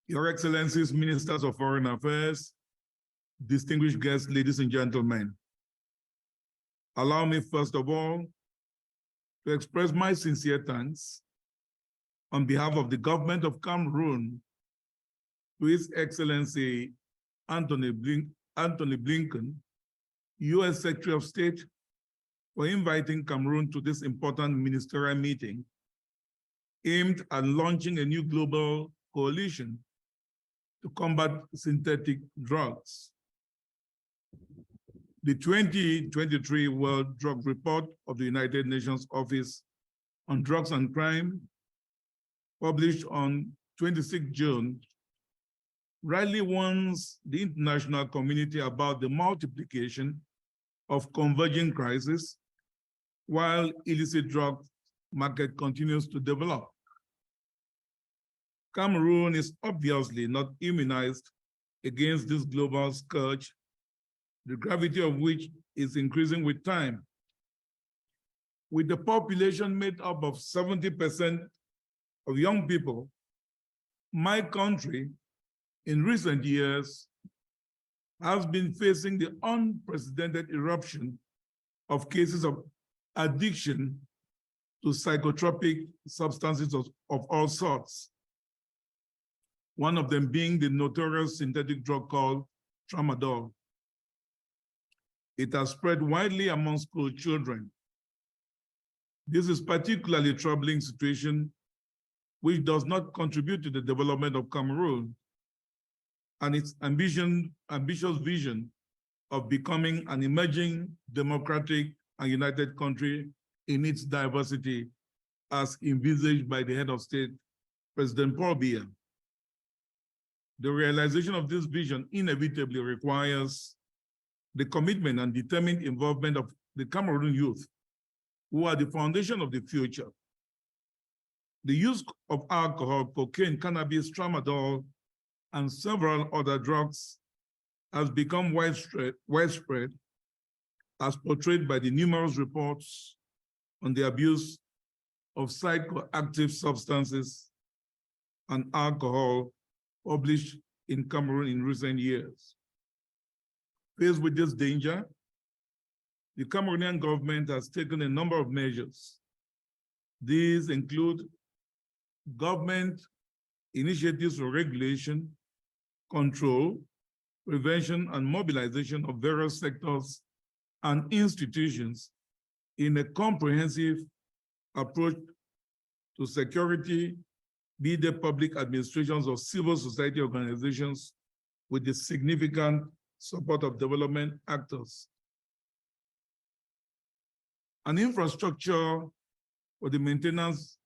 Your Excellencies, Ministers of Foreign Affairs, distinguished guests, ladies and gentlemen, allow me first of all to express my sincere thanks on behalf of the government of Cameroon to His Excellency Anthony Blinken, U.S. Secretary of State, for inviting Cameroon to this important ministerial meeting aimed at launching a new global coalition to combat synthetic drugs. The 2023 World Drug Report of the United Nations Office on Drugs and Crime, published on 26 June, rightly warns the international community about the multiplication of converging crises while illicit drug market continues to develop. Cameroon is obviously not immunized against this global scourge, the gravity of which is increasing with time. With the population made up of 70% of young people, my country in recent years has been facing the unprecedented eruption of cases of addiction to psychotropic substances of all sorts. One of them being the notorious synthetic drug called tramadol. It has spread widely among school children. This is particularly troubling situation which does not contribute to the development of Cameroon and its ambitious vision of becoming an emerging, democratic, and united country in its diversity as envisaged by the head of state, President Paul Biya. The realization of this vision inevitably requires the commitment and determined involvement of the Cameroon youth, who are the foundation of the future. The use of alcohol, cocaine, cannabis, tramadol, and several other drugs has become widespread as portrayed by the numerous reports on the abuse of psychoactive substances and alcohol published in Cameroon in recent years. Faced with this danger, the Cameroonian government has taken a number of measures. These include government initiatives for regulation, control, prevention, and mobilization of various sectors and institutions in a comprehensive approach to security, be they public administrations or civil society organizations with the significant support of development actors. An infrastructure for the maintenance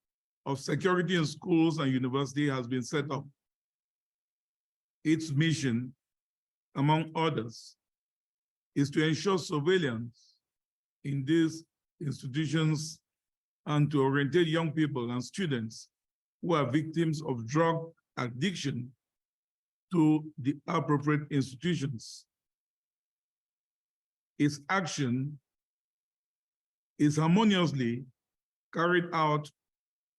of security in schools and universities has been set up. Its mission, among others, is to ensure surveillance in these institutions and to orientate young people and students who are victims of drug addiction to the appropriate institutions. Its action is harmoniously carried out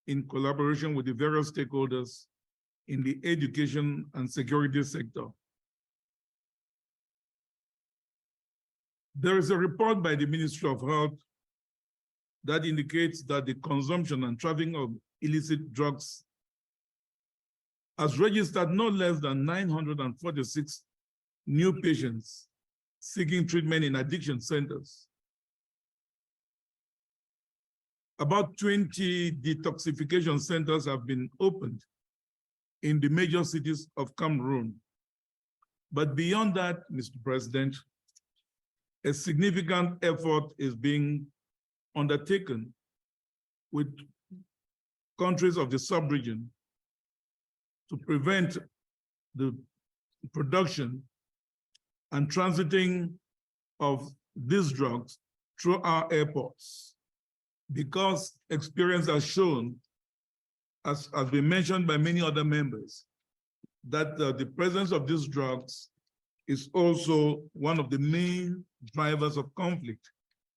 in collaboration with the various stakeholders in the education and security sector. There is a report by the Ministry of Health that indicates that the consumption and trafficking of illicit drugs has registered no less than 946 new patients seeking treatment in addiction centers. About 20 detoxification centers have been opened in the major cities of Cameroon. But beyond that, Mr. President, a significant effort is being undertaken with countries of the sub-region to prevent the production and transiting of these drugs through our airports. Because experience has shown, as been mentioned by many other members, that the presence of these drugs is also one of the main drivers of conflict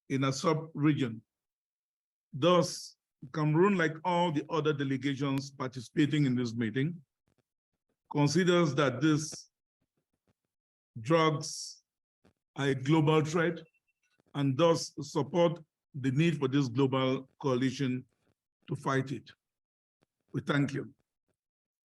in a sub-region. Thus, Cameroon, like all the other delegations participating in this meeting, considers that these drugs are a global threat and thus support the need for this global coalition to fight it. We thank you.